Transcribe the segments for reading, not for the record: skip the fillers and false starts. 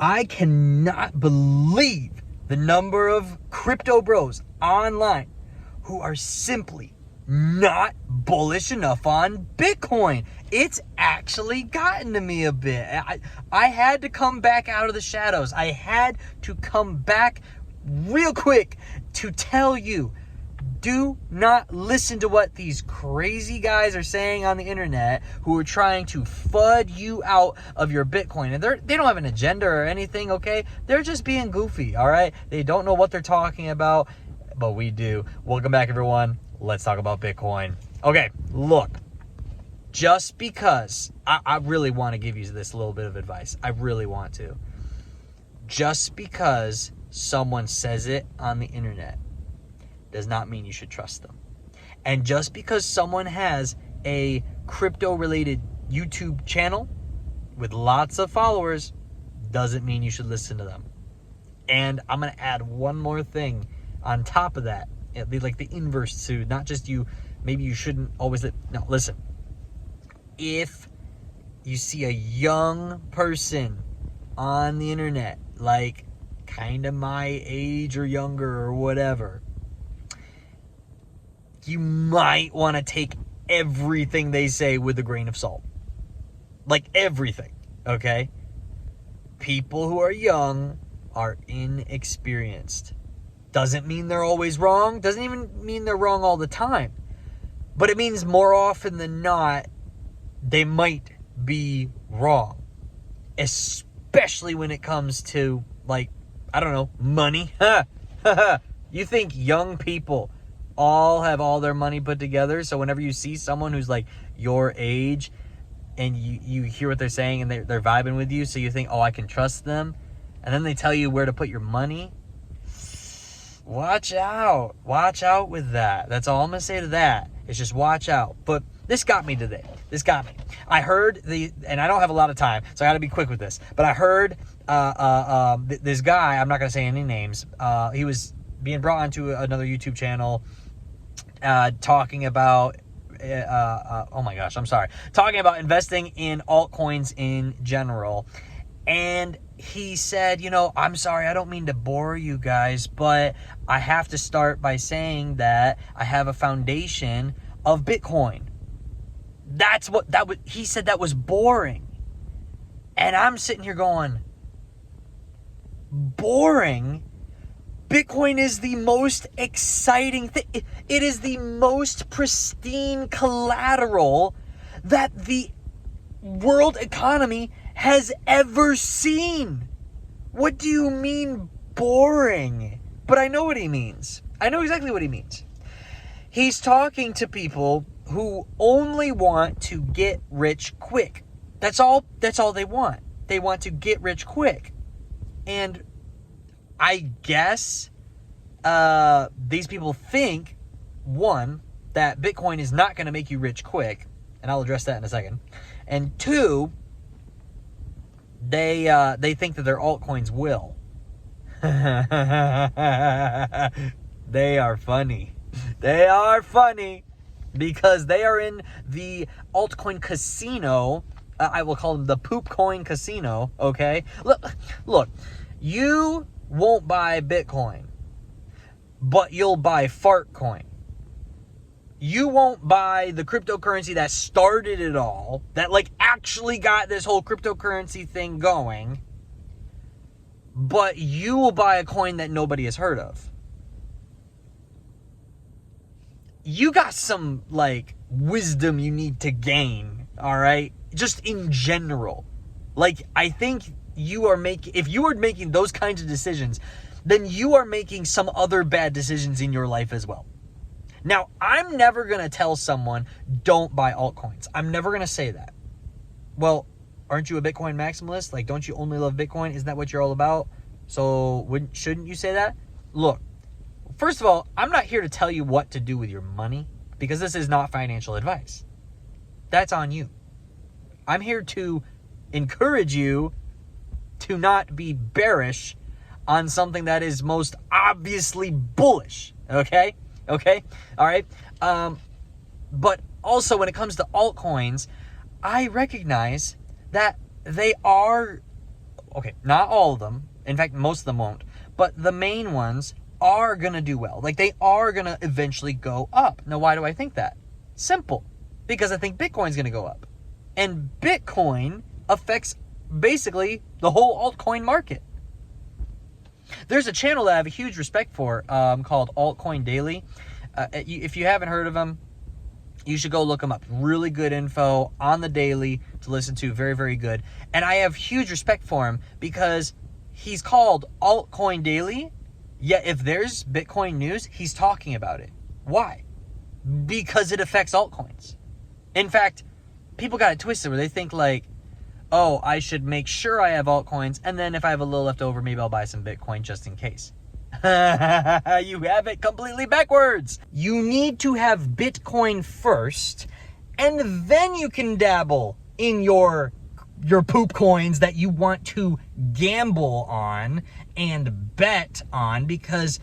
I cannot believe the number of crypto bros online who are simply not bullish enough on Bitcoin. It's actually gotten to me a bit. I had to come back out of the shadows. I had to come back real quick to tell you, do not listen to what these crazy guys are saying on the internet who are trying to FUD you out of your Bitcoin. And they don't have an agenda or anything, okay? They're just being goofy, all right? They don't know what they're talking about, but we do. Welcome back, everyone. Let's talk about Bitcoin. Okay, look. Just because, I really want to give you this little bit of advice. I really want to. Just because someone says it on the internet does not mean you should trust them. And just because someone has a crypto-related YouTube channel with lots of followers doesn't mean you should listen to them. And I'm going to add one more thing on top of that. It'd be like the inverse to not just you, maybe you shouldn't always... No, listen. If you see a young person on the internet, like kind of my age or younger or whatever, you might want to take everything they say with a grain of salt. Like everything, okay? People who are young are inexperienced. Doesn't mean they're always wrong. Doesn't even mean they're wrong all the time. But it means more often than not, they might be wrong. Especially when it comes to, like, I don't know, money. You think young people all have all their money put together, so whenever you see someone who's like your age and you hear what they're saying and they're vibing with you, so you think, oh, I can trust them, and then they tell you where to put your money, watch out with that. That's all I'm gonna say to that. It's just watch out. But this got me today. I heard and I don't have a lot of time, so I gotta be quick with this, but I heard this guy, I'm not gonna say any names, he was being brought onto another YouTube channel, talking about talking about investing in altcoins in general. And he said, I'm sorry, I don't mean to bore you guys, but I have to start by saying that I have a foundation of Bitcoin. He said that was boring. And I'm sitting here going, boring? Bitcoin is the most exciting thing. It is the most pristine collateral that the world economy has ever seen. What do you mean boring? But I know what he means. I know exactly what he means. He's talking to people who only want to get rich quick. That's all they want. They want to get rich quick. And I guess these people think, one, that Bitcoin is not going to make you rich quick, and I'll address that in a second. And two, they think that their altcoins will. They are funny. They are funny because they are in the altcoin casino. I will call them the poop coin casino, okay? Look, you won't buy Bitcoin, but you'll buy fart coin. You won't buy the cryptocurrency that started it all, that like actually got this whole cryptocurrency thing going, but you will buy a coin that nobody has heard of. You got some like wisdom you need to gain, all right? Just in general. Like, I think if you are making those kinds of decisions, then you are making some other bad decisions in your life as well. Now, I'm never going to tell someone, don't buy altcoins. I'm never going to say that. Well, aren't you a Bitcoin maximalist? Like, don't you only love Bitcoin? Isn't that what you're all about? So shouldn't you say that? Look, first of all, I'm not here to tell you what to do with your money because this is not financial advice. That's on you. I'm here to encourage you to not be bearish on something that is most obviously bullish. Okay? All right? But also when it comes to altcoins, I recognize that they are okay, not all of them. In fact, most of them won't. But the main ones are going to do well. Like, they are going to eventually go up. Now, why do I think that? Simple. Because I think Bitcoin's going to go up. And Bitcoin affects basically the whole altcoin market. There's a channel that I have a huge respect for called Altcoin Daily. If you haven't heard of them, you should go look them up. Really good info on the daily to listen to. Very, very good. And I have huge respect for him because he's called Altcoin Daily, yet if there's Bitcoin news, he's talking about it. Why? Because it affects altcoins. In fact, people got it twisted where they think like, oh, I should make sure I have altcoins, and then if I have a little left over, maybe I'll buy some Bitcoin just in case. You have it completely backwards. You need to have Bitcoin first, and then you can dabble in your poop coins that you want to gamble on and bet on, because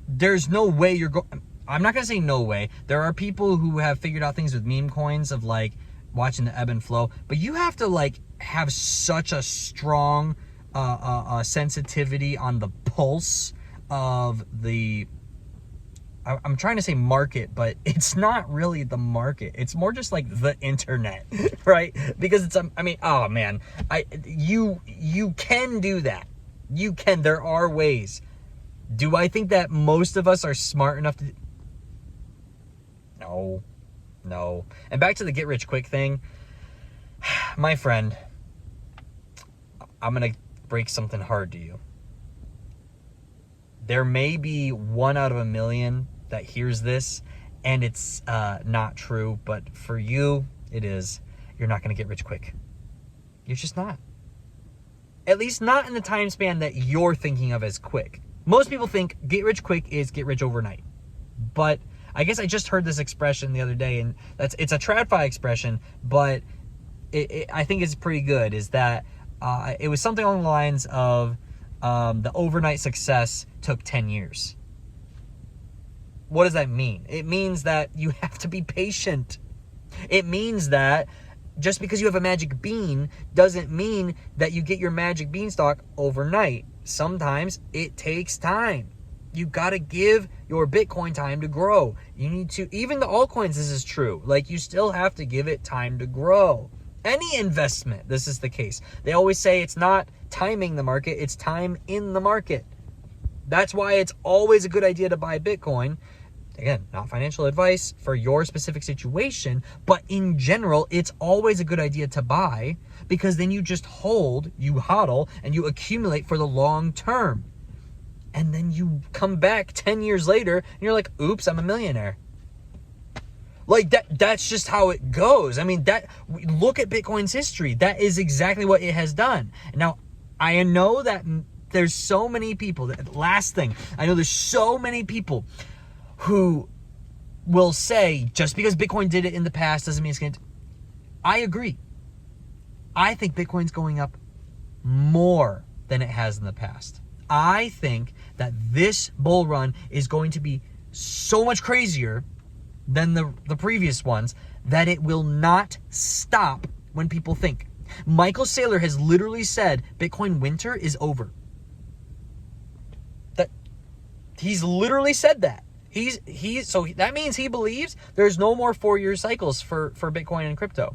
there's no way you're going. I'm not gonna say no way. There are people who have figured out things with meme coins of like watching the ebb and flow, but you have to like have such a strong sensitivity on the pulse of the, I'm trying to say market, but it's not really the market. It's more just like the internet, right? Because it's, I mean, oh man, you can do that. You can, there are ways. Do I think that most of us are smart enough to? No. And back to the get rich quick thing, my friend, I'm going to break something hard to you. There may be 1 out of 1 million that hears this, and it's not true, but for you, it is. You're not going to get rich quick. You're just not. At least not in the time span that you're thinking of as quick. Most people think get rich quick is get rich overnight. But I guess I just heard this expression the other day, and it's a TradFi expression, but I think it's pretty good, is that it was something along the lines of the overnight success took 10 years. What does that mean? It means that you have to be patient. It means that just because you have a magic bean doesn't mean that you get your magic beanstalk overnight. Sometimes it takes time. You got to give your Bitcoin time to grow. You need to, even the altcoins, this is true. Like, you still have to give it time to grow. Any investment, this is the case. They always say it's not timing the market, it's time in the market. That's why it's always a good idea to buy Bitcoin. Again, not financial advice for your specific situation, but in general, it's always a good idea to buy, because then you just hold, you hodl, and you accumulate for the long term. And then you come back 10 years later, and you're like, oops, I'm a millionaire. Like, that's just how it goes. I mean, look at Bitcoin's history. That is exactly what it has done. Now, I know that there's so many people, last thing, I know there's so many people who will say, just because Bitcoin did it in the past doesn't mean it's going to. I agree. I think Bitcoin's going up more than it has in the past. I think that this bull run is going to be so much crazier than the previous ones that it will not stop when people think. Michael Saylor has literally said Bitcoin winter is over. That he's literally said that. So that means he believes there's no more 4-year cycles for Bitcoin and crypto.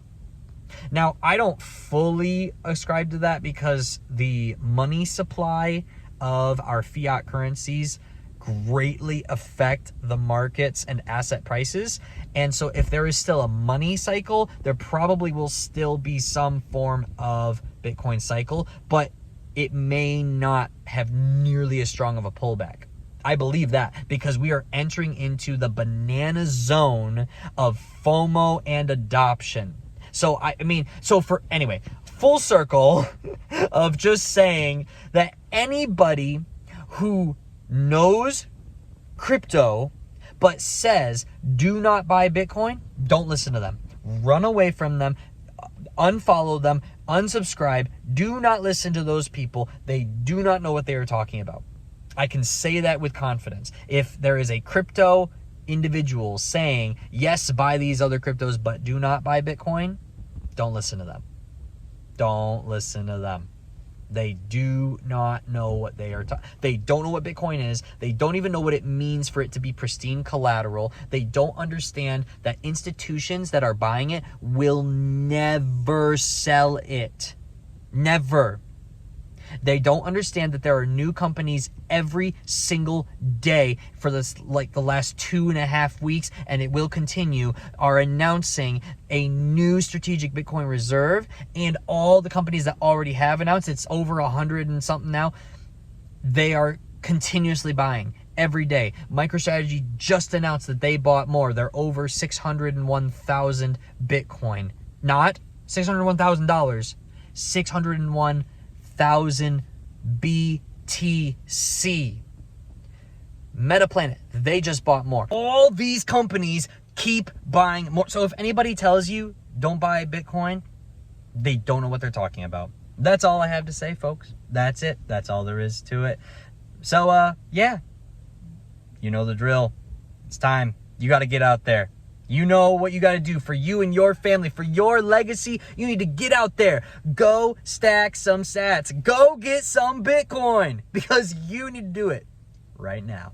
Now, I don't fully ascribe to that, because the money supply of our fiat currencies greatly affect the markets and asset prices. And so if there is still a money cycle, there probably will still be some form of Bitcoin cycle, but it may not have nearly as strong of a pullback. I believe that because we are entering into the banana zone of FOMO and adoption. So anyway, full circle of just saying that anybody who knows crypto but says do not buy Bitcoin, don't listen to them. Run away from them, unfollow them, unsubscribe. Do not listen to those people. They do not know what they are talking about. I can say that with confidence. If there is a crypto individual saying, yes, buy these other cryptos, but do not buy Bitcoin, don't listen to them. Don't listen to them. They do not know what they are they don't know what Bitcoin is. They don't even know what it means for it to be pristine collateral. They don't understand that institutions that are buying it will never sell it. Never. They don't understand that there are new companies every single day for this, like the last 2.5 weeks, and it will continue, are announcing a new strategic Bitcoin reserve. And all the companies that already have announced, it's over 100 and something now, they are continuously buying every day. MicroStrategy just announced that they bought more. They're over 601,000 Bitcoin. Not $601,000, 601,000 BTC. Metaplanet, they just bought more. All these companies keep buying more. So if anybody tells you don't buy Bitcoin, they don't know what they're talking about. That's all I have to say, folks. That's it. That's all there is to it. So, yeah, you know the drill. It's time. You got to get out there. You know what you got to do for you and your family, for your legacy. You need to get out there. Go stack some sats. Go get some Bitcoin, because you need to do it right now.